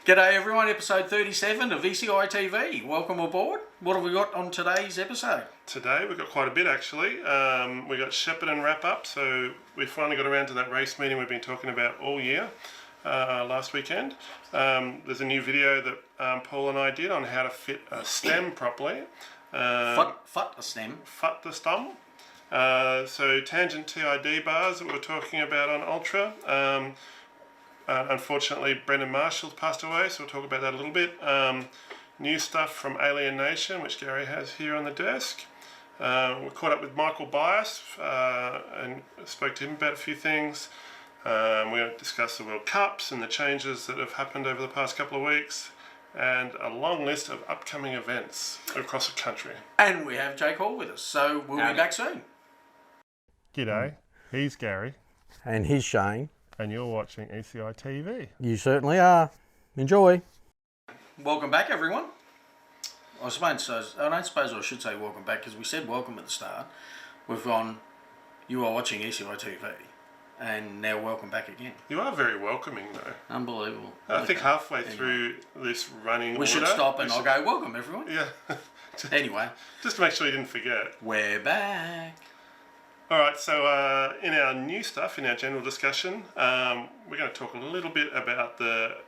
G'day everyone, episode 37 of ECITV. Welcome aboard. What have we got on today's episode? Today we've got quite a bit actually. We got Shepparton wrap up, so we finally got around to that race meeting we've been talking about all year, last weekend. There's a new video that Paul and I did on how to fit a stem properly. Fut a stem. Fut the stem. So Tangent TID bars that we were talking about on Ultra. Unfortunately, Brendan Marshall's passed away, so we'll talk about that a little bit. New stuff from Alienation, which Gary has here on the desk. We caught up with Michael Bias and spoke to him about a few things. We're going to discuss the World Cups and the changes that have happened over the past couple of weeks, and a long list of upcoming events across the country. And we have Jake Hall with us, so we'll be back soon. G'day, he's Gary. And he's Shane. And you're watching ECI TV. You certainly are. Enjoy. Welcome back, everyone. I don't suppose I should say welcome back, because we said welcome at the start. We've gone, you are watching ECI TV, and now welcome back again. You are very welcoming, though. Unbelievable. I think halfway through this running we should stop and I'll go, welcome, everyone. Yeah. Anyway. Just to make sure you didn't forget. We're back. Alright, so in our new stuff, in our general discussion, we're going to talk a little bit about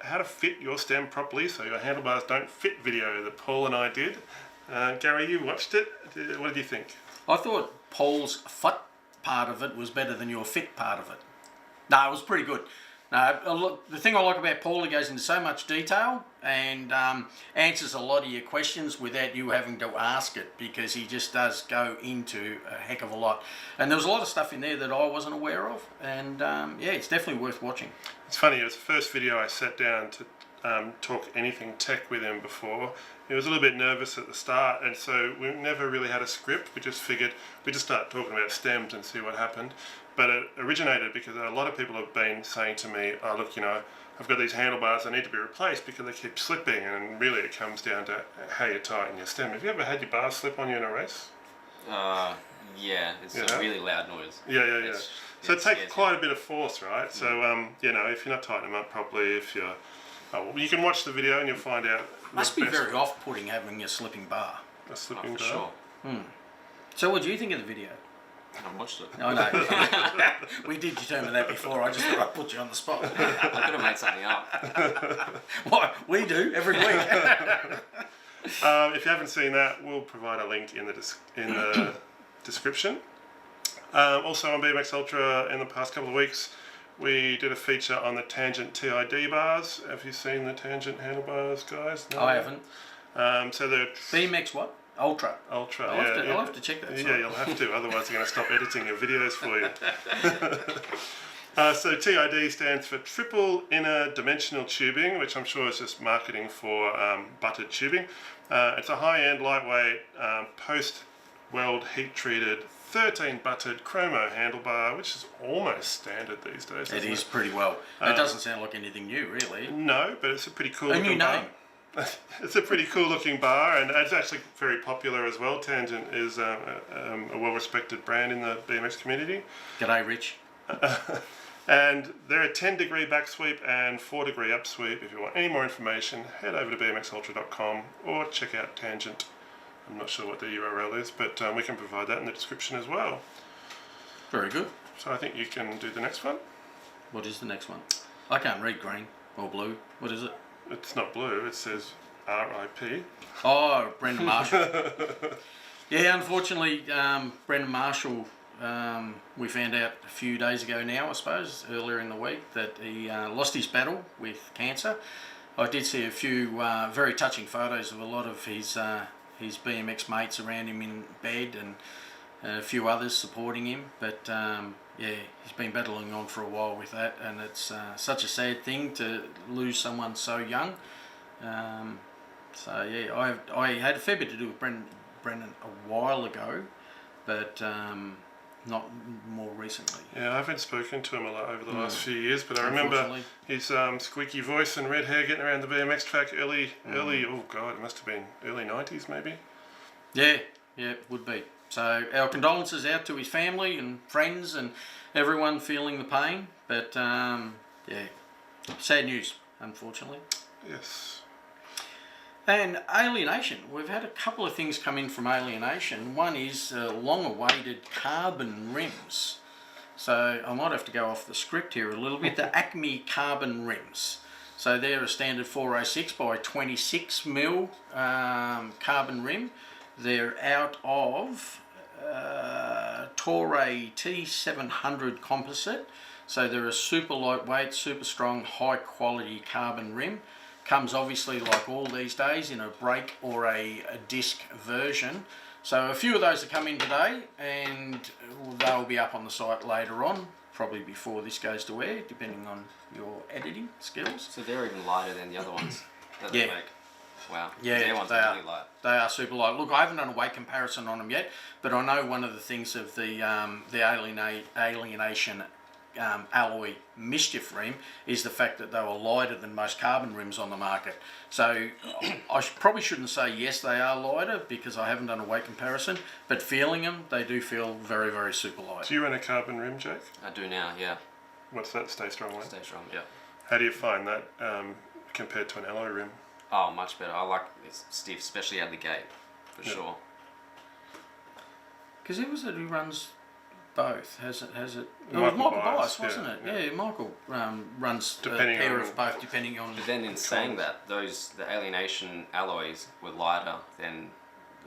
how to fit your stem properly so your handlebars don't fit video that Paul and I did. Gary, you watched it. What did you think? I thought Paul's foot part of it was better than your fit part of it. No, it was pretty good. No, the thing I like about Paul, he goes into so much detail and answers a lot of your questions without you having to ask it, because he just does go into a heck of a lot. And there was a lot of stuff in there that I wasn't aware of, and yeah, it's definitely worth watching. It's funny, it was the first video I sat down to talk anything tech with him before. He was a little bit nervous at the start, and so we never really had a script. We just figured we'd just start talking about stems and see what happened. But it originated because a lot of people have been saying to me, oh look, you know, I've got these handlebars, they need to be replaced because they keep slipping, and really it comes down to how you tighten your stem. Have you ever had your bars slip on you in a race? Yeah, it's a really loud noise. Yeah. So it takes quite a bit of force, right? So, you know, if you're not tightening them up properly, if you're... you can watch the video and you'll find out. Must be very off-putting having a slipping bar. A slipping bar? Sure. So what do you think of the video? I watched it. I know. We did determine that before. I just thought I'd put you on the spot. I could have made something up. What? We do every week. If you haven't seen that, we'll provide a link in the description. Also on BMX Ultra in the past couple of weeks, we did a feature on the Tangent TID bars. Have you seen the Tangent handlebars, guys? No? I haven't. So the BMX what? Ultra. I'll have to check that. Yeah, you'll have to. Otherwise, they're going to stop editing your videos for you. So TID stands for Triple Inner Dimensional Tubing, which I'm sure is just marketing for buttered tubing. It's a high-end, lightweight, post-weld heat-treated 13 buttered chromo handlebar, which is almost standard these days. It is pretty well. It doesn't sound like anything new, really. No, but it's a pretty cool A looking new bar. name. It's a pretty cool looking bar, and it's actually very popular as well. Tangent is a well-respected brand in the BMX community. G'day, Rich. And they're a 10-degree back sweep and 4-degree up sweep. If you want any more information, head over to bmxultra.com or check out Tangent. I'm not sure what the URL is, but we can provide that in the description as well. Very good. So I think you can do the next one. What is the next one? I can't read green or blue. What is it? It's not blue, it says RIP. Oh, Brendan Marshall. Yeah, unfortunately, Brendan Marshall, we found out a few days ago now, I suppose, earlier in the week, that he lost his battle with cancer. I did see a few very touching photos of a lot of his BMX mates around him in bed, and a few others supporting him, but yeah, he's been battling on for a while with that, and it's such a sad thing to lose someone so young. So yeah, I had a fair bit to do with Brendan a while ago, but not more recently. Yeah, I haven't spoken to him a lot over the last few years, but I remember his squeaky voice and red hair getting around the BMX track early, oh God, it must have been early 90s maybe. Yeah, it would be. So our condolences out to his family and friends and everyone feeling the pain, but yeah, sad news, unfortunately. Yes. And Alienation, we've had a couple of things come in from Alienation. One is long-awaited carbon rims. So I might have to go off the script here a little bit. The ACME carbon rims. So they're a standard 406 by 26 mil carbon rim. They're out of Toray T700 composite. So they're a super lightweight, super strong, high quality carbon rim. Comes obviously, like all these days, in a brake or a disc version. So a few of those have come in today, and they'll be up on the site later on, probably before this goes to air, depending on your editing skills. So they're even lighter than the other ones that they make. Wow. Yeah, their ones are really light. They are super light. Look, I haven't done a weight comparison on them yet, but I know one of the things of the Alienation alloy mischief rim is the fact that they were lighter than most carbon rims on the market. So I probably shouldn't say yes they are lighter because I haven't done a weight comparison, but feeling them, they do feel very, very super light. Do you run a carbon rim, Jake? I do now, yeah. What's that? Stay Strong one? Stay Strong, yeah. How do you find that compared to an alloy rim? Oh, much better. I like it stiff, especially out of the gate, for sure. Because who was it who runs both? Has it? It was Michael Michael Bias, Bias, wasn't it? Yeah, Michael runs Depending a pair on- of both, depending on. But then in saying that, the Alienation alloys were lighter than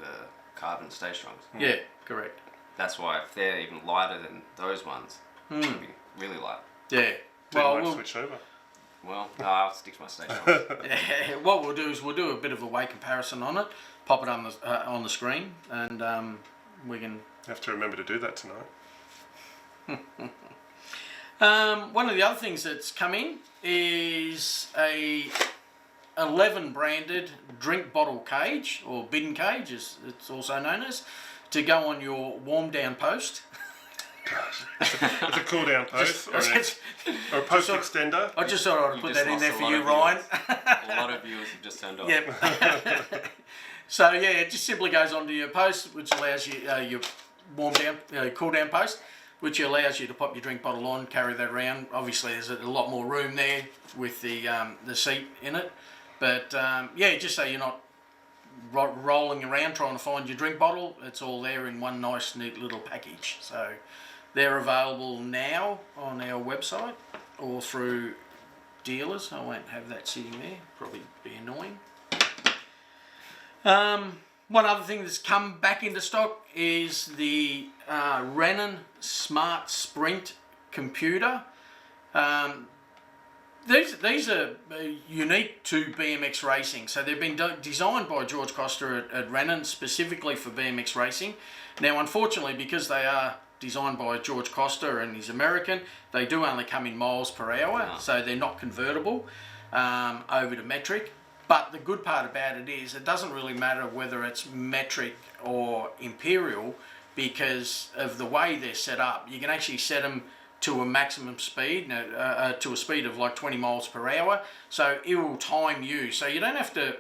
the carbon Stay Strongs. Yeah, correct. That's why if they're even lighter than those ones, it should be really light. Yeah. Well, Well, switch over. Well, no, I'll stick to my Stay Strongs. yeah, what we'll do is we'll do a bit of a weight comparison on it, pop it on the screen, and we can. You have to remember to do that tonight. One of the other things that's come in is a 11 branded drink bottle cage, or bidden cage as it's also known as, to go on your warm down post. It's a cool down post or a post extender. I just thought I'd put just that in there lost for a you, lot Ryan. A lot of viewers have just turned off. Yep. So yeah, it just simply goes onto your post, which allows you your warm down, cool down post, which allows you to pop your drink bottle on, carry that around. Obviously, there's a lot more room there with the seat in it, but yeah, just so you're not rolling around trying to find your drink bottle. It's all there in one nice, neat little package. So they're available now on our website or through dealers. I won't have that sitting there. Probably be annoying. One other thing that's come back into stock is the Renan Smart Sprint computer. These are unique to BMX racing. So they've been designed by George Costa at Renan specifically for BMX racing. Now, unfortunately, because they are designed by George Costa and he's American, they do only come in miles per hour, so they're not convertible over to metric. But the good part about it is it doesn't really matter whether it's metric or imperial because of the way they're set up. You can actually set them to a maximum speed, to a speed of like 20 miles per hour. So it will time you. So you don't have to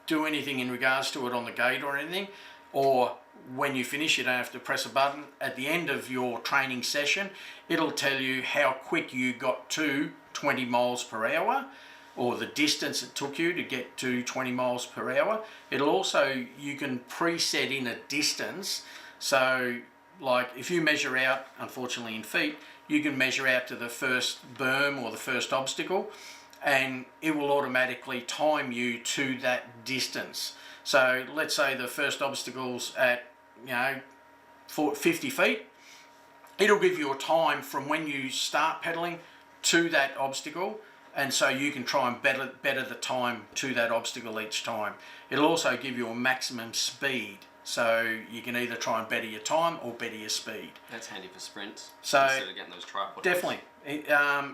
do anything in regards to it on the gate or anything. Or when you finish, you don't have to press a button. At the end of your training session, it'll tell you how quick you got to 20 miles per hour. Or the distance it took you to get to 20 miles per hour. It'll also, you can preset in a distance. So like if you measure out, unfortunately in feet, you can measure out to the first berm or the first obstacle and it will automatically time you to that distance. So let's say the first obstacle's at 50 feet. It'll give you a time from when you start pedaling to that obstacle. And so you can try and better the time to that obstacle each time. It'll also give you a maximum speed. So you can either try and better your time or better your speed. That's handy for sprints. So instead of getting those tripod definitely.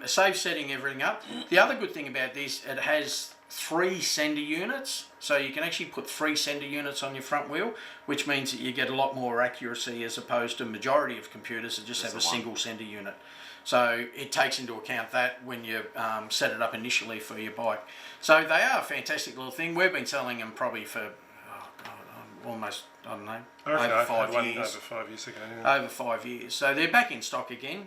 Saves setting everything up. The other good thing about this, it has 3 sender units. So you can actually put 3 sender units on your front wheel, which means that you get a lot more accuracy as opposed to majority of computers that just have a single sender unit. So it takes into account that when you set it up initially for your bike. So they are a fantastic little thing. We've been selling them probably for almost, I don't know, over 5 years. Over 5 years ago. Yeah. Over 5 years. So they're back in stock again.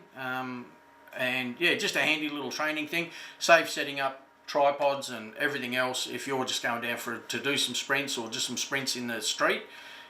And yeah, just a handy little training thing. Safe setting up tripods and everything else, if you're just going down to do some sprints or just some sprints in the street,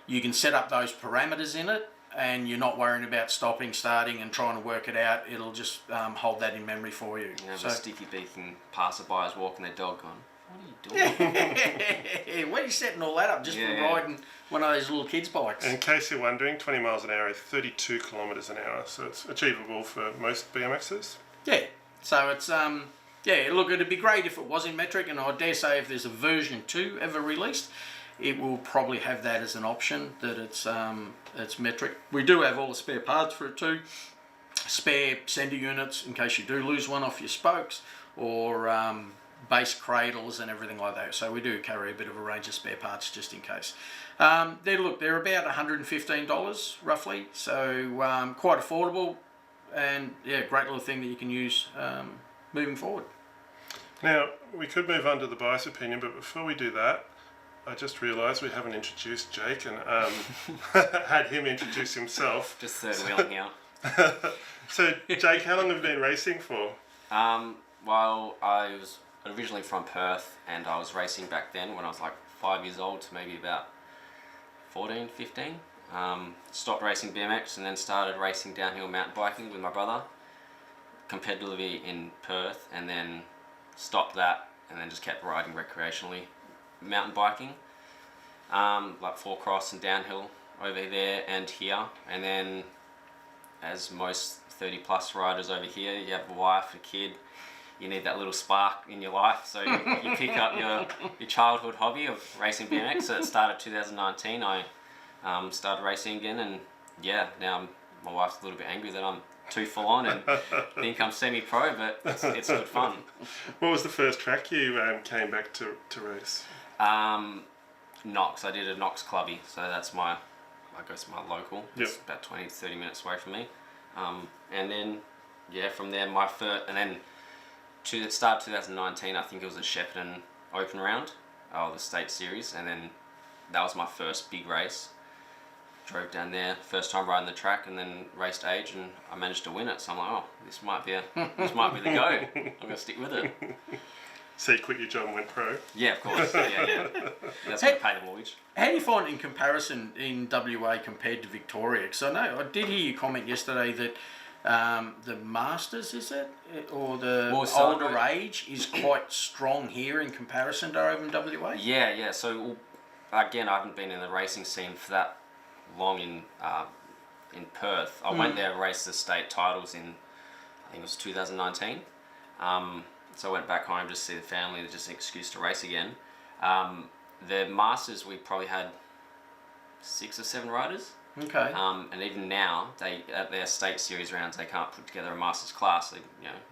you can set up those parameters in it, and you're not worrying about stopping, starting, and trying to work it out. It'll just hold that in memory for you. You know, the sticky beaking passerbys walking their dog on. What are you doing? Where are you setting all that up? Just for riding one of those little kids' bikes? In case you're wondering, 20 miles an hour is 32 kilometres an hour, so it's achievable for most BMXers. Yeah. So it's yeah. Look, it'd be great if it was in metric, and I dare say if there's a version 2 ever released, it will probably have that as an option, that it's metric. We do have all the spare parts for it too. Spare sender units in case you do lose one off your spokes, or base cradles and everything like that. So we do carry a bit of a range of spare parts just in case. They're about $115 roughly, so quite affordable, and yeah, great little thing that you can use moving forward. Now, we could move on to the bias opinion, but before we do that, I just realised we haven't introduced Jake and had him introduce himself. Just third wheeling here. So, Jake, how long have you been racing for? Well, I was originally from Perth, and I was racing back then when I was like 5 years old to maybe about 14, 15. Stopped racing BMX and then started racing downhill mountain biking with my brother, competitively in Perth, and then stopped that and then just kept riding recreationally mountain biking, like 4-cross and downhill over there and here. And then, as most 30 plus riders over here, you have a wife, a kid, you need that little spark in your life, so you pick up your childhood hobby of racing BMX. So it started 2019. I started racing again, and yeah, now my wife's a little bit angry that I'm too full on and think I'm semi-pro, but it's good fun. What was the first track you came back to race? Knox. I did a Knox clubby, so that's I guess my local. Yep. It's about 20 to 30 minutes away from me. And then, yeah, from there, my first, and then to the start of 2019, I think it was a Shepparton Open Round, the state series, and then that was my first big race. Drove down there, first time riding the track, and then raced age, and I managed to win it. So I'm like, oh, this might be the go. I'm gonna stick with it. So you quit your job and went pro? Yeah, of course. Yeah. That's gonna pay the mortgage. How do you find it in comparison in WA compared to Victoria? Because I know I did hear you comment yesterday that the Masters, is it, or the older age is quite strong here in comparison to over in WA? Yeah. So again, I haven't been in the racing scene for that long in Perth. I went there and raced the state titles in, I think it was 2019. So I went back home just to see the family, just an excuse to race again. The Masters, we probably had 6 or 7 riders. Okay. And even now, at their state series rounds, they can't put together a Masters class. They,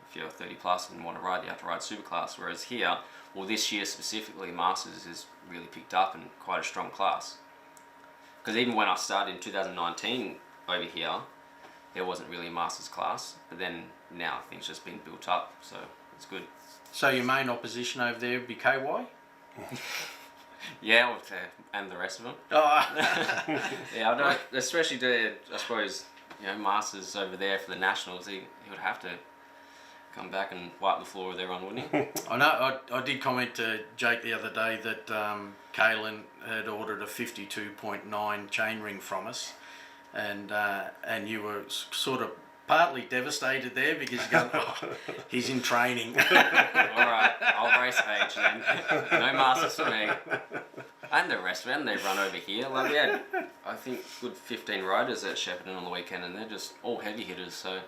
if you're 30 plus and want to ride, you have to ride super class. Whereas here, well, this year specifically, Masters is really picked up and quite a strong class. Because even when I started in 2019 over here, there wasn't really a Masters class. But then now things just been built up, so it's good. So your main opposition over there would be KY? Yeah, and the rest of them. Oh. Yeah, I don't, especially I suppose, Masters over there for the Nationals, he would have to come back and wipe the floor with everyone, wouldn't he? I know. I did comment to Jake the other day that Kaylin had ordered a 52.9 chainring from us, and you were sort of partly devastated there because you're going, he's in training. All right, I'll race age then. No Masters for me. And the rest of them, they run over here. Like we had, I think, good 15 riders at Shepparton on the weekend, and they're just all heavy hitters. So.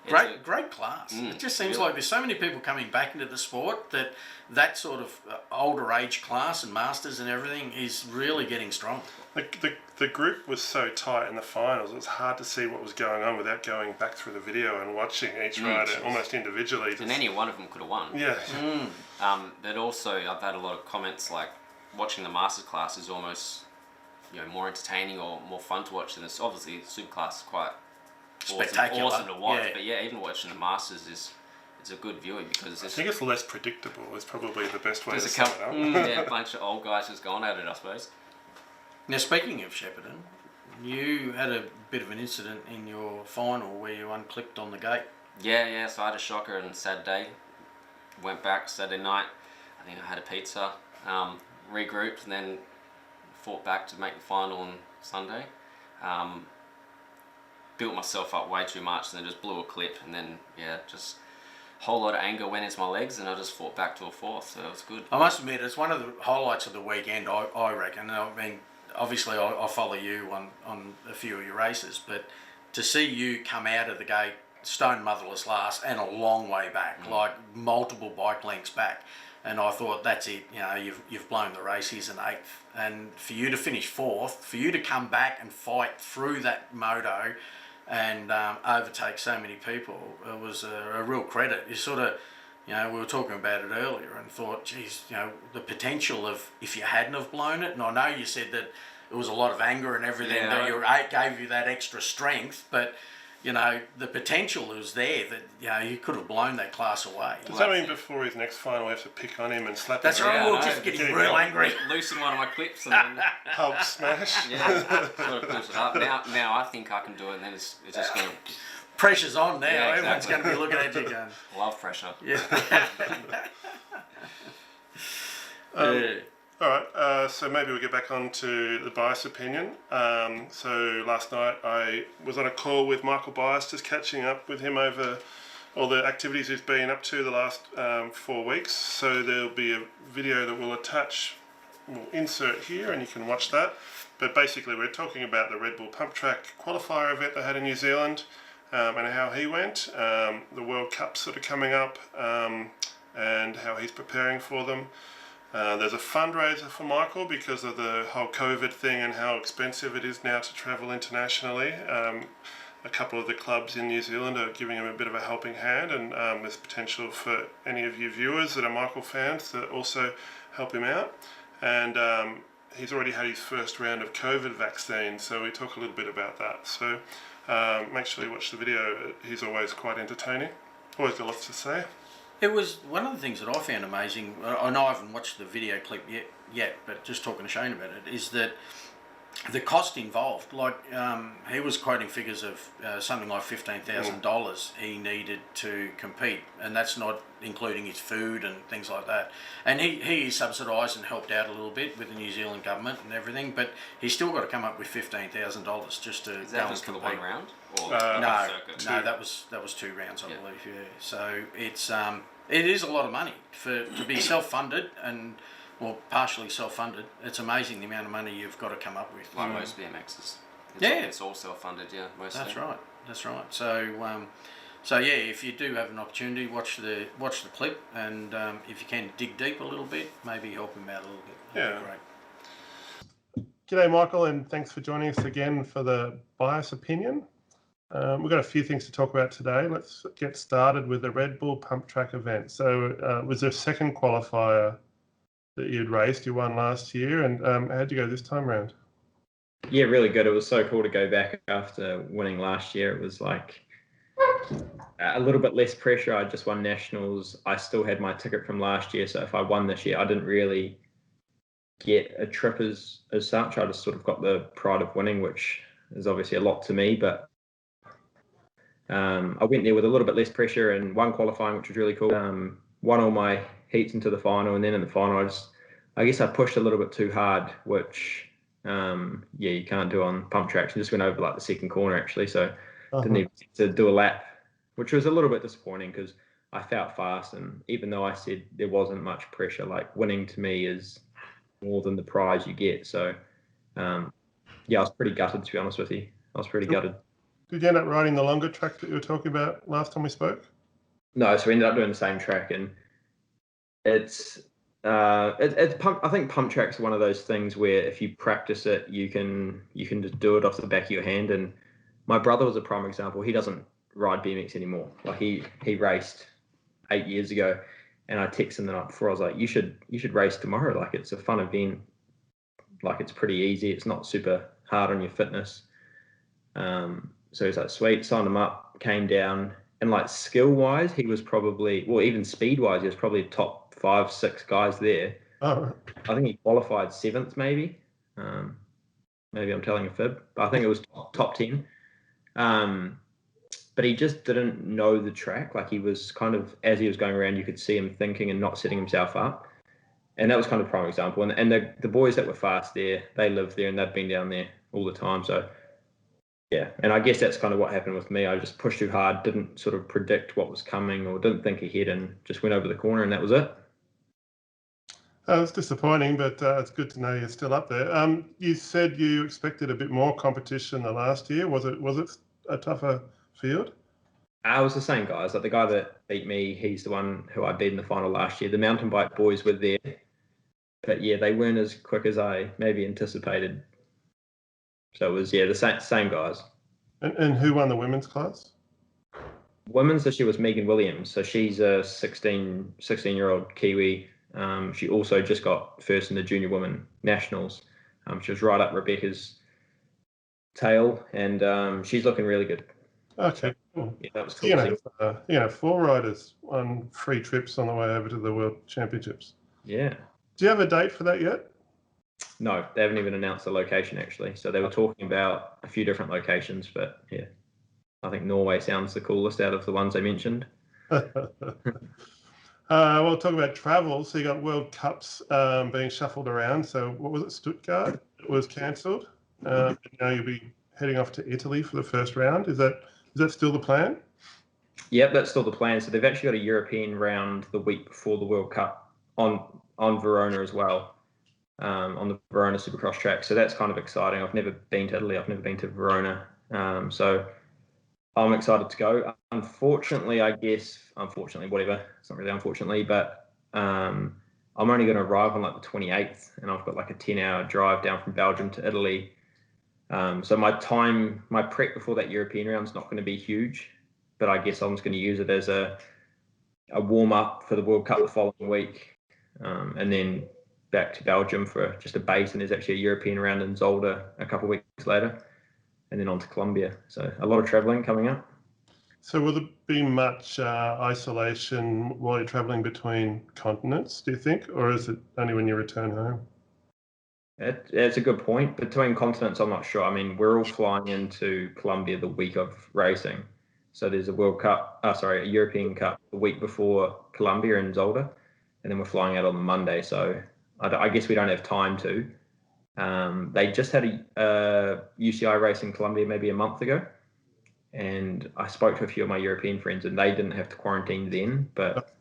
Great class. It just seems like there's so many people coming back into the sport that sort of older age class and Masters and everything is really getting strong. The group was so tight in the finals, it was hard to see what was going on without going back through the video and watching each rider almost individually. And any one of them could have won. Yeah. But also, I've had a lot of comments like watching the Masters class is almost more entertaining or more fun to watch than this. Obviously, the super class is quite spectacular, awesome to watch. Yeah. But yeah, even watching the Masters it's a good viewing because I think it's less predictable. Is probably the best way to sum it up. Yeah, a bunch of old guys just going at it, I suppose. Now, speaking of Shepparton, you had a bit of an incident in your final where you unclipped on the gate. Yeah. So I had a shocker on Saturday. Went back Saturday night. I think I had a pizza, regrouped, and then fought back to make the final on Sunday. Built myself up way too much, and then just blew a clip, and then just a whole lot of anger went into my legs, and I just fought back to a fourth, so it was good. I must admit, it's one of the highlights of the weekend, I reckon. I mean, obviously I follow you on a few of your races, but to see you come out of the gate stone motherless last and a long way back, like multiple bike lengths back, and I thought, that's it, you've blown the race, here's an 8th, and for you to finish 4th, for you to come back and fight through that moto and overtake so many people, it was a real credit. You sort of, we were talking about it earlier and thought, geez, the potential of if you hadn't have blown it, and I know you said that it was a lot of anger and everything, that your 8 gave you that extra strength, but the potential was there that you could have blown that class away. Does that mean before his next final we have to pick on him and slap That's him? right, around? we'll just get him real angry. Loosen one of my clips and then Hulk smash. sort of push it up. Now I think I can do it, and then it's just going to... Pressure's on now, Yeah, everyone's exactly. going to be looking at you going... Love pressure. Yeah. All right, so maybe we'll get back on to the bias opinion. So last night I was on a call with Michael Bias, just catching up with him over all the activities he's been up to the last 4 weeks. So there'll be a video that we'll insert here and you can watch that. But basically we're talking about the Red Bull Pump Track Qualifier event they had in New Zealand and how he went, the World Cup sort of coming up and how he's preparing for them. There's a fundraiser for Michael because of the whole COVID thing and how expensive it is now to travel internationally. A couple of the clubs in New Zealand are giving him a bit of a helping hand, and there's potential for any of you viewers that are Michael fans to also help him out. And he's already had his first round of COVID vaccine, so we talk a little bit about that. So make sure you watch the video. He's always quite entertaining. Always got lots to say. It was one of the things that I found amazing. I know I haven't watched the video clip yet, but just talking to Shane about it, is that the cost involved. Like he was quoting figures of something like $15,000 he needed to compete, and that's not including his food and things like that. And he subsidised and helped out a little bit with the New Zealand government and everything, but he's still got to come up with $15,000 just to Is that just for the one round? Or no, circuit? that was 2 rounds, I believe. Yeah, so it is a lot of money to be self-funded and partially self-funded. It's amazing the amount of money you've got to come up with. Like most BMXs. It's all self-funded, mostly. That's right. So if you do have an opportunity, watch the clip, and if you can dig deep a little bit, maybe help him out a little bit. That'd be great. G'day Michael, and thanks for joining us again for the bias opinion. We've got a few things to talk about today. Let's get started with the Red Bull Pump Track event. So was there second qualifier that you'd raced? You won last year, and how'd you go this time around? Yeah, really good. It was so cool to go back after winning last year. It was like a little bit less pressure. I just won nationals. I still had my ticket from last year, so if I won this year, I didn't really get a trip as such. I just sort of got the pride of winning, which is obviously a lot to me, but I went there with a little bit less pressure and won qualifying, which was really cool. Won all my heats into the final, and then in the final, I guess I pushed a little bit too hard, which you can't do on pump tracks. I just went over like the second corner actually, so didn't even get to do a lap, which was a little bit disappointing because I felt fast, and even though I said there wasn't much pressure, like winning to me is more than the prize you get. So I was pretty gutted, to be honest with you. I was pretty gutted. Did you end up riding the longer track that you were talking about last time we spoke? No, so we ended up doing the same track, and it's pump. I think pump tracks are one of those things where if you practice it, you can just do it off the back of your hand. And my brother was a prime example. He doesn't ride BMX anymore. Like he raced 8 years ago, and I texted him the night before. I was like, you should race tomorrow. Like it's a fun event. Like it's pretty easy. It's not super hard on your fitness. So he's like, sweet, signed him up, came down, and like skill wise, he was probably, well, even speed wise, he was probably top 5, 6 guys there. Oh. I think he qualified 7th, maybe. Maybe I'm telling a fib, but I think it was top 10. But he just didn't know the track. Like he was kind of, as he was going around, you could see him thinking and not setting himself up. that was kind of a prime example. And the boys that were fast there, they lived there and they'd been down there all the time. So yeah, and I guess that's kind of what happened with me. I just pushed too hard, didn't sort of predict what was coming or didn't think ahead, and just went over the corner, and that was it. It's disappointing, but it's good to know you're still up there. You said you expected a bit more competition than last year. Was it a tougher field? I was the same guys. Like the guy that beat me, he's the one who I beat in the final last year. The mountain bike boys were there, but yeah, they weren't as quick as I maybe anticipated. So it was the same guys. And who won the women's class? Women's this year was Megan Williams. So she's a 16-year-old Kiwi. She also just got first in the junior women nationals. She was right up Rebecca's tail, and she's looking really good. Okay, cool. Yeah, that was cool. 4 riders on free trips on the way over to the World Championships. Yeah. Do you have a date for that yet? No, they haven't even announced the location actually. So they were talking about a few different locations, but yeah, I think Norway sounds the coolest out of the ones they mentioned. We'll talk about travel. So you got World Cups being shuffled around. So what was it? Stuttgart was cancelled. Now you'll be heading off to Italy for the first round. Is that still the plan? Yep, that's still the plan. So they've actually got a European round the week before the World Cup on Verona as well, on the Verona Supercross track. So that's kind of exciting. I've never been to Italy. I've never been to Verona. So I'm excited to go. Unfortunately, whatever. It's not really unfortunately, but I'm only going to arrive on like the 28th, and I've got like a 10-hour drive down from Belgium to Italy. So my prep before that European round is not going to be huge, but I guess I'm just going to use it as a warm up for the World Cup the following week, and then back to Belgium for just a base. And there's actually a European round in Zolder a couple of weeks later, and then on to Colombia. So a lot of traveling coming up. So will there be much isolation while you're traveling between continents, do you think, or is it only when you return home? It's a good point. Between continents, I'm not sure. I mean, we're all flying into Colombia the week of racing. So there's a a European Cup the week before Colombia in Zolder, and then we're flying out on the Monday. So I guess we don't have time to. They just had a UCI race in Colombia maybe a month ago, and I spoke to a few of my European friends, and they didn't have to quarantine then. But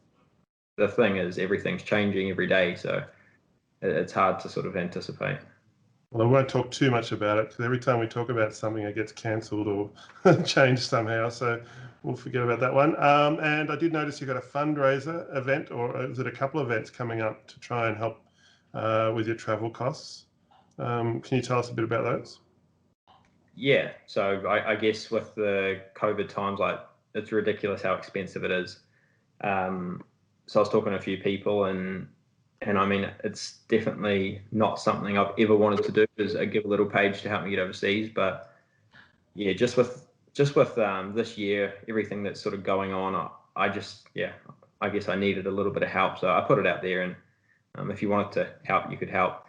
the thing is, everything's changing every day, so it's hard to sort of anticipate. Well, I won't talk too much about it, because every time we talk about something, it gets cancelled or changed somehow. So we'll forget about that one. And I did notice you got a fundraiser event, or is it a couple of events coming up to try and help with your travel costs? Can you tell us a bit about those? Yeah, so I guess with the COVID times, like it's ridiculous how expensive it is. So I was talking to a few people, and I mean, it's definitely not something I've ever wanted to do, is give a little page to help me get overseas. But yeah, just with this year, everything that's sort of going on, I guess I needed a little bit of help. So I put it out there, and if you wanted to help, you could help.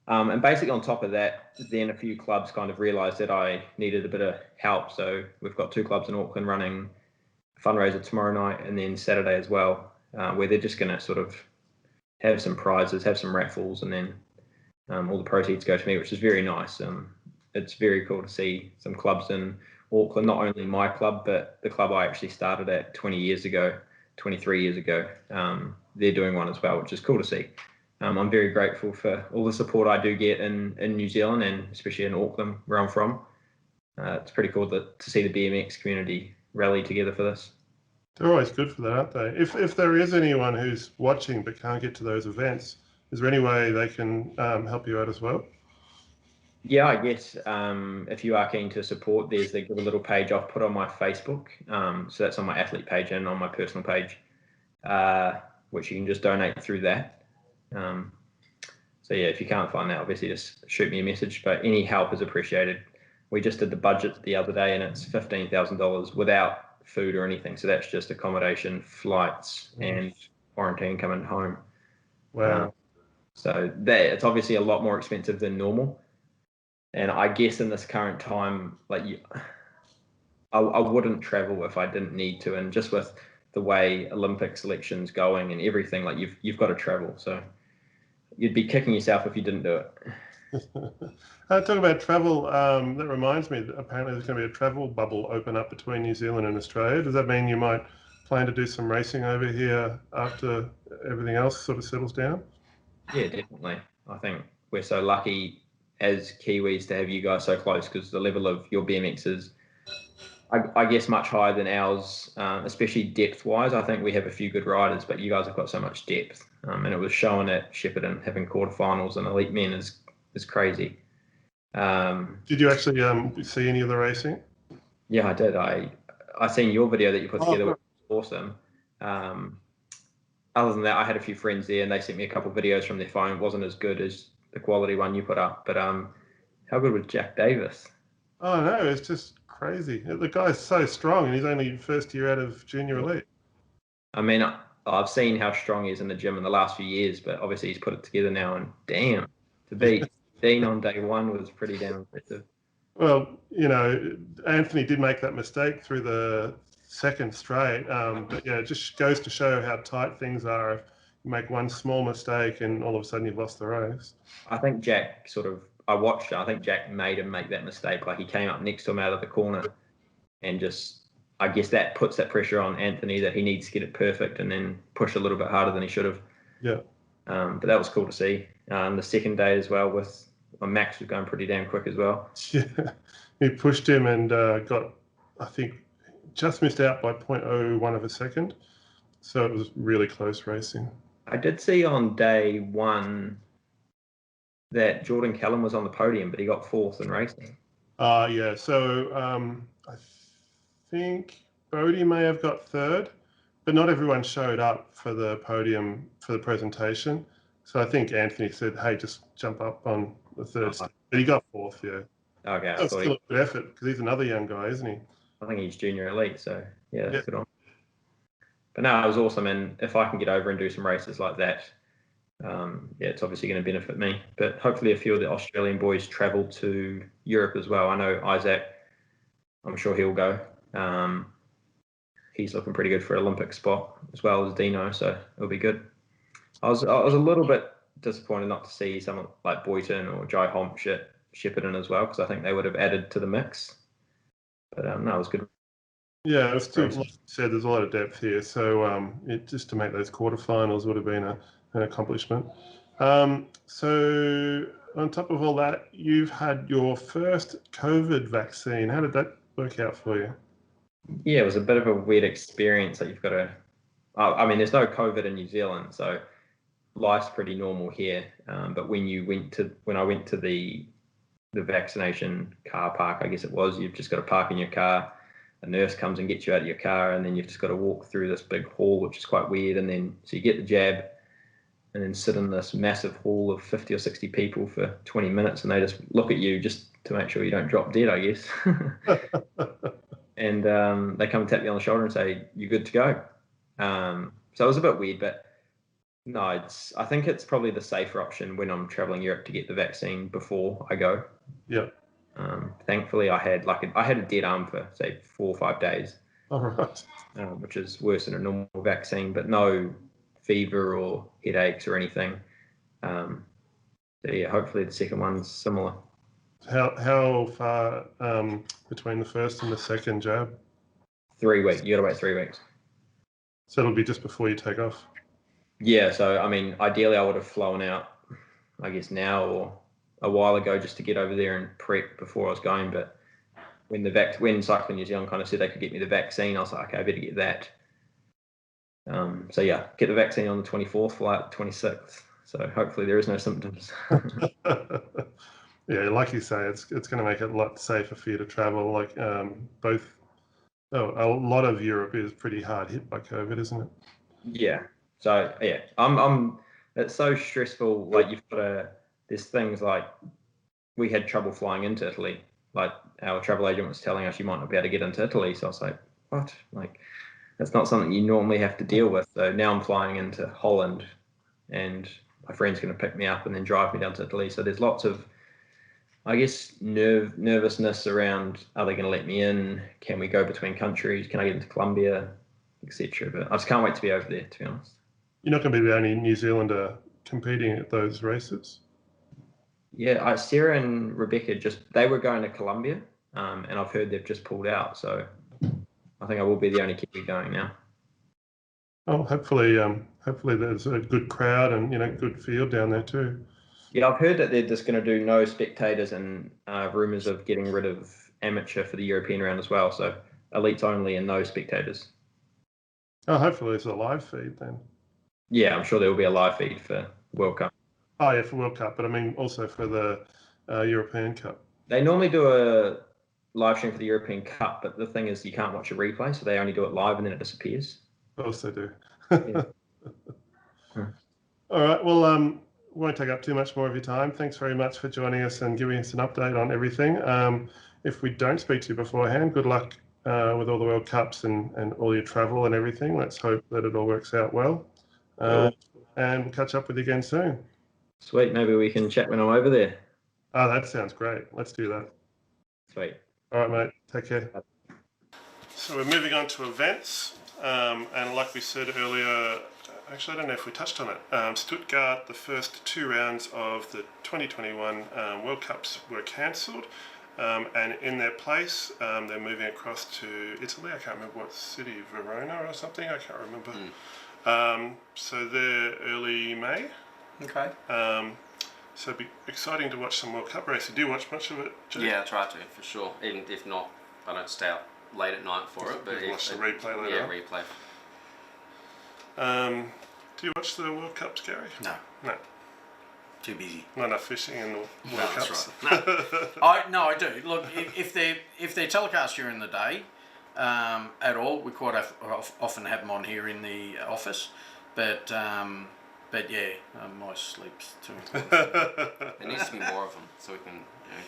And basically on top of that, then a few clubs kind of realised that I needed a bit of help. So we've got 2 clubs in Auckland running a fundraiser tomorrow night and then Saturday as well, where they're just going to sort of have some prizes, have some raffles, and then all the proceeds go to me, which is very nice. It's very cool to see some clubs in Auckland, not only my club, but the club I actually started at 23 years ago. They're doing one as well, which is cool to see. I'm very grateful for all the support I do get in New Zealand, and especially in Auckland, where I'm from. It's pretty cool to see the BMX community rally together for this. They're always good for that, aren't they? If there is anyone who's watching but can't get to those events, is there any way they can help you out as well? Yeah, I guess if you are keen to support, there's a little page I've put on my Facebook. So that's on my athlete page and on my personal page, which you can just donate through that. So yeah, if you can't find that, obviously just shoot me a message, but any help is appreciated. We just did the budget the other day, and it's $15,000 without food or anything. So that's just accommodation, flights, and quarantine coming home. Wow. So it's obviously a lot more expensive than normal. And I guess in this current time, like I wouldn't travel if I didn't need to. And just with the way Olympic selection's going and everything, like you've got to travel. So you'd be kicking yourself if you didn't do it. Talk about travel. That reminds me that apparently there's going to be a travel bubble open up between New Zealand and Australia. Does that mean you might plan to do some racing over here after everything else sort of settles down? Yeah, definitely. I think we're so lucky as Kiwis to have you guys so close, because the level of your BMX is, I guess, much higher than ours, especially depth-wise. I think we have a few good riders, but you guys have got so much depth. And it was shown at Shepparton, having quarterfinals and elite men is crazy. Did you actually see any of the racing? Yeah, I did. I seen your video that you put together, which was awesome. Other than that, I had a few friends there, and they sent me a couple of videos from their phone. It wasn't as good as the quality one you put up, but how good was Jack Davis? Oh no, it's just crazy. The guy's so strong, and he's only first year out of junior elite. I mean, I've seen how strong he is in the gym in the last few years, but obviously he's put it together now, and damn, to beat Dean on day one was pretty damn impressive. Well, Anthony did make that mistake through the second straight, but yeah, it just goes to show how tight things are. If you make one small mistake and all of a sudden you've lost the race. I think Jack I watched it. I think Jack made him make that mistake. Like, he came up next to him out of the corner, and just, I guess that puts that pressure on Anthony that he needs to get it perfect and then push a little bit harder than he should have. Yeah. But that was cool to see. The second day as well, with Max was going pretty damn quick as well. Yeah, he pushed him and got, I think, just missed out by 0.01 of a second. So it was really close racing. I did see on day one that Jordan Callum was on the podium, but he got fourth in racing. Yeah, so I think Bodie may have got third, but not everyone showed up for the podium for the presentation. So I think Anthony said, hey, just jump up on the third stage. But he got fourth, yeah. Okay, That's still a good effort, because he's another young guy, isn't he? I think he's junior elite, so yeah, that's good on. But no, it was awesome, and if I can get over and do some races like that, yeah, it's obviously going to benefit me. But hopefully a few of the Australian boys travel to Europe as well. I know Isaac, I'm sure he'll go. He's looking pretty good for an Olympic spot, as well as Dino, so it'll be good. I was a little bit disappointed not to see someone like Boyton or Jai Homch at Shepparton as well, because I think they would have added to the mix. But no, it was good. Yeah, it's still, like you said, there's a lot of depth here. So just to make those quarterfinals would have been an accomplishment. So on top of all that, you've had your first COVID vaccine. How did that work out for you? Yeah, it was a bit of a weird experience that you've got to. I mean, there's no COVID in New Zealand, so life's pretty normal here. But when I went to the vaccination car park, I guess it was, you've just got to park in your car. A nurse comes and gets you out of your car, and then you've just got to walk through this big hall, which is quite weird. And then so you get the jab, and then sit in this massive hall of 50 or 60 people for 20 minutes, and they just look at you just to make sure you don't drop dead, I guess. And they come and tap you on the shoulder and say, you're good to go. So it was a bit weird, but no, I think it's probably the safer option when I'm traveling Europe to get the vaccine before I go. Yeah. Thankfully, I had a dead arm for, say, 4 or 5 days. All right. Which is worse than a normal vaccine, but no fever or headaches or anything. So yeah, hopefully the second one's similar. How far between the first and the second jab? 3 weeks. You got to wait 3 weeks. So it'll be just before you take off? Yeah, so I mean, ideally I would have flown out, I guess now or a while ago, just to get over there and prep before I was going. But when Cycling New Zealand kind of said they could get me the vaccine, I was like, okay, I better get that. So yeah, get the vaccine on the 24th, fly out the 26th. So hopefully there is no symptoms. Yeah, like you say, it's going to make it a lot safer for you to travel. Like a lot of Europe is pretty hard hit by COVID, isn't it? Yeah. So yeah, it's so stressful. Like there's things like we had trouble flying into Italy. Like our travel agent was telling us you might not be able to get into Italy. So I was like, what? Like that's not something you normally have to deal with. So now I'm flying into Holland, and my friend's going to pick me up and then drive me down to Italy. So there's lots of, I guess, nervousness around, are they going to let me in? Can we go between countries? Can I get into Colombia, etc. But I just can't wait to be over there, to be honest. You're not going to be the only New Zealander competing at those races? Yeah, Sarah and Rebecca they were going to Colombia, and I've heard they've just pulled out. So I think I will be the only Kiwi going now. Oh, hopefully there's a good crowd and good field down there too. Yeah, I've heard that they're just going to do no spectators and rumours of getting rid of amateur for the European round as well. So elites only and no spectators. Oh, hopefully there's a live feed then. Yeah, I'm sure there will be a live feed for World Cup. Oh yeah, for World Cup, but I mean also for the European Cup. They normally do a live stream for the European Cup, but the thing is you can't watch a replay, so they only do it live and then it disappears. Of course they do. Yeah. All right, well, won't take up too much more of your time. Thanks very much for joining us and giving us an update on everything. If we don't speak to you beforehand, good luck with all the World Cups and all your travel and everything. Let's hope that it all works out well. And we'll catch up with you again soon. Sweet, maybe we can chat when I'm over there. Oh, that sounds great. Let's do that. Sweet. All right, mate. Take care. So we're moving on to events. And like we said earlier, actually, I don't know if we touched on it. Stuttgart, the first 2 rounds of the 2021 World Cups were cancelled. And in their place, they're moving across to Italy. I can't remember what city, Verona or something. I can't remember. So they're early May. Okay. So it'd be exciting to watch some World Cup racing. Do you watch much of it, Jake? Yeah, I try to, for sure. Even if not, I don't stay out late at night for it. But watch the replay later. Yeah, replay. Do you watch the World Cups, Gary? No. No. Too busy. Not enough fishing in the World That's Cups. right. No, I do. Look, if they're telecast during the day at all, we quite often have them on here in the office. But yeah, my sleep's too important. There needs to be more of them so we can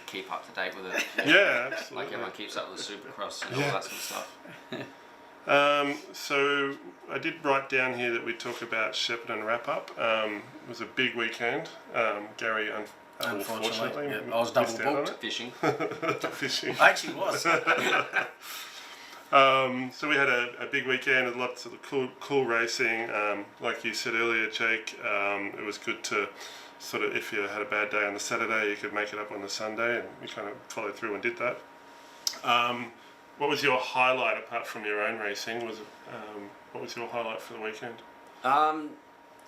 keep up to date with it. Yeah, absolutely. Like everyone keeps up with the Supercross and all that sort of stuff. So I did write down here that we talk about Shepparton wrap up. It was a big weekend. Gary, unfortunately, yeah, I was double missed out on booked. Fishing. Fishing. I actually was. So we had a big weekend with lots of cool racing. Like you said earlier, Jake, it was good to sort of, if you had a bad day on the Saturday, you could make it up on the Sunday, and we kind of followed through and did that. What was your highlight apart from your own racing? What was your highlight for the weekend?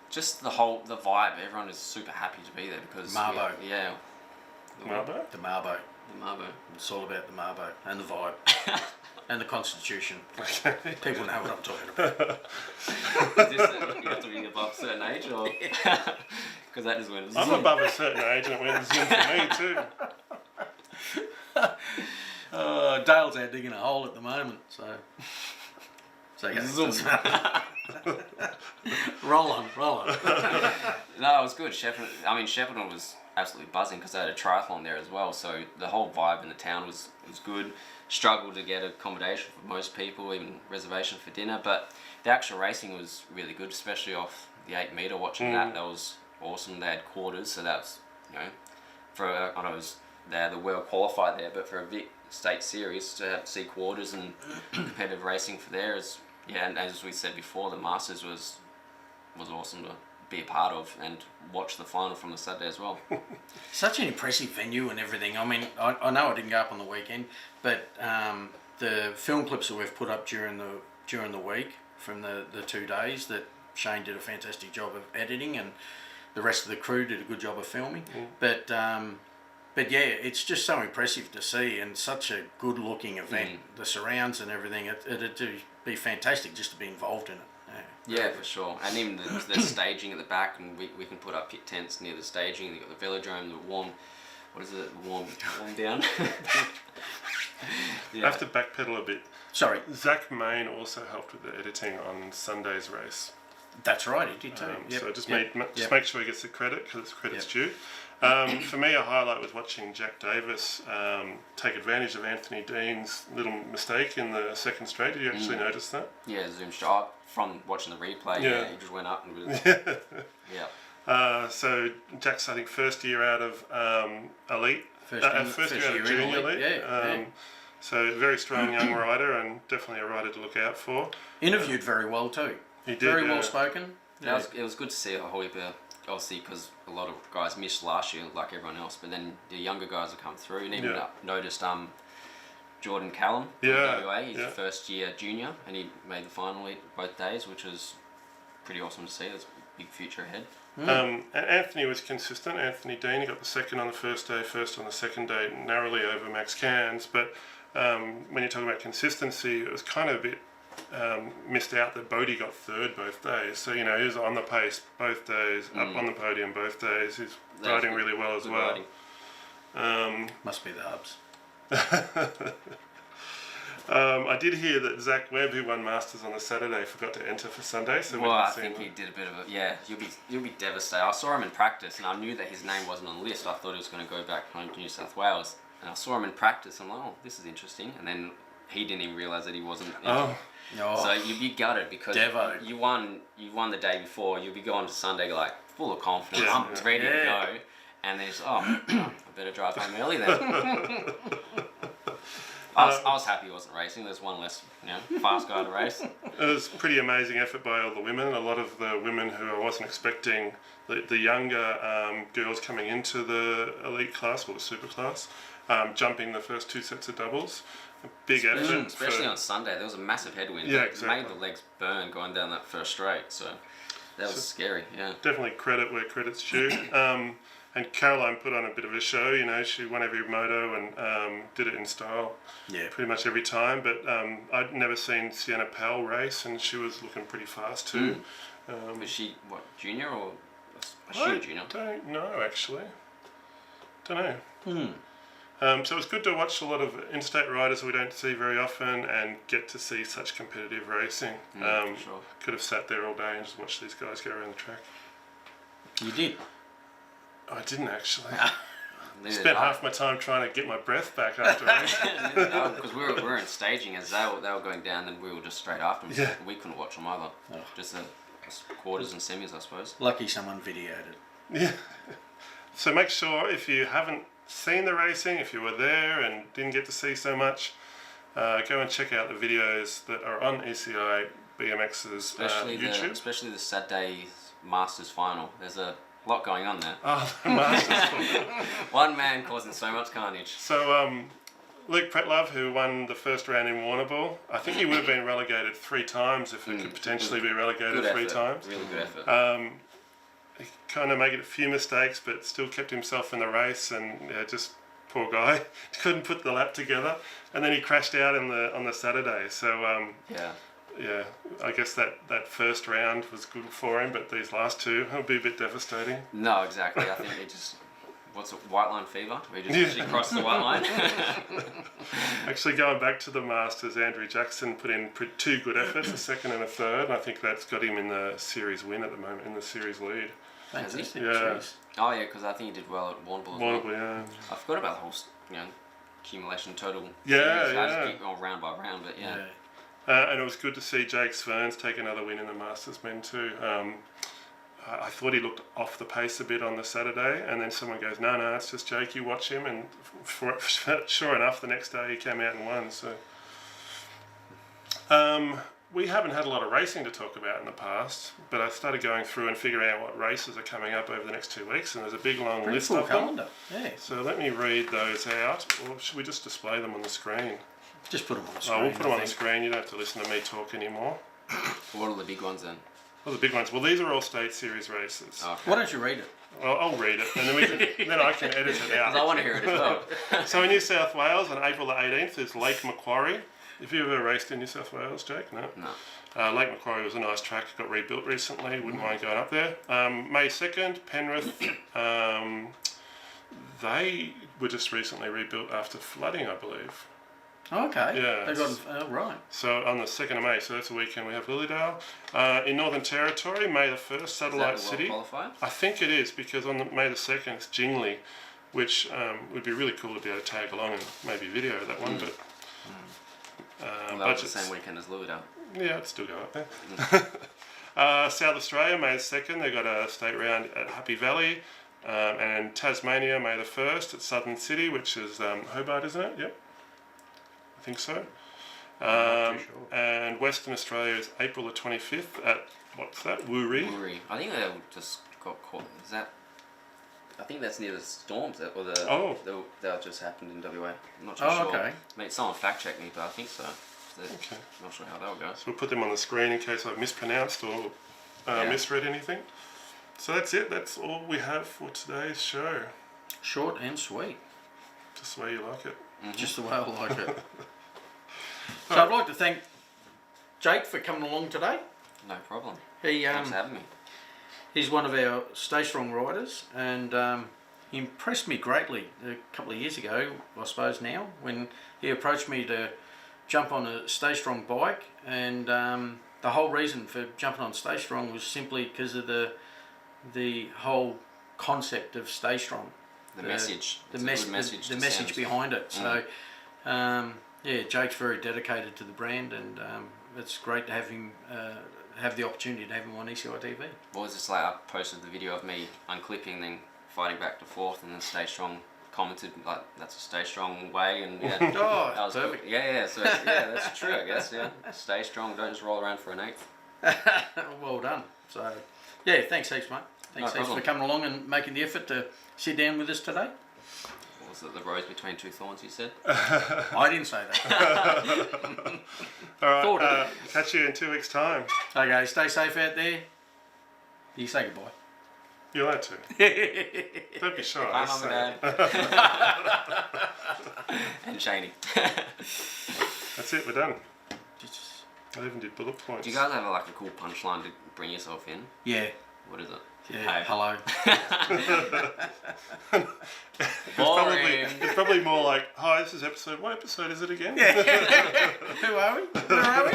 Just the vibe. Everyone is super happy to be there because Marbo. Yeah. Marbo? The Marbo. The Marbo. It's all about the Marbo and the vibe. And the Constitution. People know what I'm talking about. Is this you have to be above a certain age, or because that is when I'm above a certain age, and it went zoom for me too. Dale's out digging a hole at the moment, so roll on. No, it was good. Shepparton was absolutely buzzing because they had a triathlon there as well. So the whole vibe in the town was good. Struggled to get accommodation for most people, even reservation for dinner. But the actual racing was really good, especially off the 8 metre. Watching that was awesome. They had quarters, so that was they had the World Qualifier there, but for a Vic State Series to see quarters and competitive racing for there is and as we said before, the Masters was awesome to be a part of and watch the final from the Saturday as well. Such an impressive venue and everything. I mean, I know I didn't go up on the weekend, but the film clips that we've put up during the week from the 2 days that Shane did a fantastic job of editing and the rest of the crew did a good job of filming. But yeah, it's just so impressive to see and such a good looking event. The surrounds and everything, it'd be fantastic just to be involved in it. Yeah, for sure. And even the staging at the back, and we can put up pit tents near the staging. You've got the velodrome, the warm down. I have to backpedal a bit. Sorry. Zach Main also helped with the editing on Sunday's race. That's right, he did too. So just make sure he gets the credit because it's credit's due. For me, a highlight was watching Jack Davis take advantage of Anthony Dean's little mistake in the second straight. Did you actually notice that? Yeah, zoom shot from watching the replay. Yeah, he just went up and was, so Jack's, I think, first year out of elite. First year out of junior elite. So very strong young rider and definitely a rider to look out for. Interviewed very well too. He did. Very well spoken. Yeah. It was good to see a whole heap of obviously because a lot of guys missed last year, like everyone else, but then the younger guys have come through, and even noticed Jordan Callum from WA, he's first year junior, and he made the final both days, which was pretty awesome to see. There's a big future ahead. And Anthony was consistent. Anthony Dean, he got the second on the first day, first on the second day, narrowly over Max Cairns. But when you're talking about consistency, it was kind of a bit missed out that Bodie got third both days. So, you know, he was on the pace both days, up on the podium both days. He's riding really well as well. Must be the hubs. I did hear that Zach Webb, who won Masters on the Saturday, forgot to enter for Sunday. So I think he did a bit of you'll be devastated. I saw him in practice, and I knew that his name wasn't on the list. I thought he was going to go back home to New South Wales, and I saw him in practice. I'm like, oh, this is interesting. And then he didn't even realise that he wasn't. So you'd be gutted because you won the day before. You'll be going to Sunday like full of confidence, ready to go, and there's I better drive home early then. I was happy he wasn't racing. There's one less, fast guy to race. It was a pretty amazing effort by all the women. A lot of the women who I wasn't expecting, the younger girls coming into the elite class or the super class, jumping the first two sets of doubles. A big effort. Especially on Sunday, there was a massive headwind. Yeah, It made the legs burn going down that first straight. So that was scary. Yeah. Definitely credit where credit's due. And Caroline put on a bit of a show, she won every moto and did it in style pretty much every time. But I'd never seen Sienna Powell race, and she was looking pretty fast too. Was she, junior or was she a junior? I don't know, actually. Don't know. So it's good to watch a lot of interstate riders we don't see very often and get to see such competitive racing. Sure. Could have sat there all day and just watched these guys go around the track. You did? I didn't actually. Spent half my time trying to get my breath back after racing. Because we were in staging as they were going down, and we were just straight after them. Yeah. So we couldn't watch them either. Just the quarters and semis, I suppose. Lucky someone videoed it. Yeah. So make sure if you haven't seen the racing, if you were there and didn't get to see so much, go and check out the videos that are on ECI BMX's YouTube. Especially the Saturday Masters final. There's a lot going on there. Oh, the Masters. One man causing so much carnage. So Luke Pretlove, who won the first round in Warrnambool, I think he would have been relegated 3 times if it could potentially be relegated good 3 effort. times. Really good effort. He kind of made a few mistakes, but still kept himself in the race, and just poor guy, couldn't put the lap together, and then he crashed out on the Saturday. So yeah, I guess that first round was good for him, but these last two will be a bit devastating. No, exactly. I think it just, what's it, white line fever? We just actually crossed the white line. Actually, going back to the Masters, Andrew Jackson put in 2 good efforts, a second and a third, and I think that's got him in the series win at the moment, in the series lead. Fantastic. Yeah. Jeez. Oh yeah, because I think he did well at Warrnambool as well. Yeah. I forgot about the whole, accumulation total. Yeah, series. yeah. I just keep going round by round, but yeah. And it was good to see Jake Sverns take another win in the Masters men too. I thought he looked off the pace a bit on the Saturday, and then someone goes, no, it's just Jake, you watch him, and sure enough, the next day he came out and won. So we haven't had a lot of racing to talk about in the past, but I started going through and figuring out what races are coming up over the next 2 weeks, and there's a big long list of calendar. them. Yeah. So let me read those out, or should we just display them on the screen? Just put them on the screen. Oh, we'll put them on the screen. You don't have to listen to me talk anymore. What are the big ones then? Well, the big ones. Well, these are all state series races. Okay. Why don't you read it? Well, I'll read it, and then I can edit it out. Because I want to hear it as well. So in New South Wales, on April the 18th, is Lake Macquarie. Have you ever raced in New South Wales, Jake? No. Lake Macquarie was a nice track. It got rebuilt recently. Wouldn't mind going up there. May 2nd, Penrith. They were just recently rebuilt after flooding, I believe. Okay. Yeah. They got right. So on the 2nd of May, so that's the weekend, we have Lilydale. In Northern Territory, May the 1st, Satellite City. Is that the World Qualifier? I think it is, because on May the 2nd, it's Jingley, which would be really cool to be able to tag along and maybe video that one. But That was the same weekend as Lilydale. Yeah, I'd still go up there. South Australia, May the 2nd, they've got a state round at Happy Valley. And Tasmania, May the 1st, at Southern City, which is Hobart, isn't it? Yep. I think so. Not too sure. And Western Australia is April the 25th at, what's that, Wooree. I think they'll just got caught. Is that? I think that's near the storms or that just happened in WA. I'm not too sure. Okay. Mate, someone fact check me, but I think so. Okay. Not sure how that will go. So we'll put them on the screen in case I've mispronounced or misread anything. So that's it. That's all we have for today's show. Short and sweet. Just the way you like it. Just the way I like it. So I'd like to thank Jake for coming along today. No problem. Thanks Thanks for having me. He's one of our Stay Strong riders, and he impressed me greatly a couple of years ago, I suppose now, when he approached me to jump on a Stay Strong bike, and the whole reason for jumping on Stay Strong was simply because of the whole concept of Stay Strong. The message. The message behind it. So, Jake's very dedicated to the brand, and it's great to have him have the opportunity to have him on ECITV. What was this like? I posted the video of me unclipping, then fighting back to forth, and then Stay Strong commented like, "That's a Stay Strong way," and Oh, that was perfect. Cool. Yeah. So that's true, I guess. Yeah, stay strong. Don't just roll around for an eighth. Well done. So, yeah, thanks heaps, mate. Thanks heaps for coming along and making the effort to sit down with us today. What was it? The rose between two thorns, you said? I didn't say that. All right. Catch you in 2 weeks' time. Okay, stay safe out there. You say goodbye. You're allowed to. Don't be shy. Bye, Mum and Dad. And Shaney. That's it. We're done. Just, I even did bullet points. Do you guys have like a cool punchline to bring yourself in? yeah. What is it? Yeah. Hey. Hello. It's probably more like, hi, this is episode. What episode is it again? Who are we? Where are we?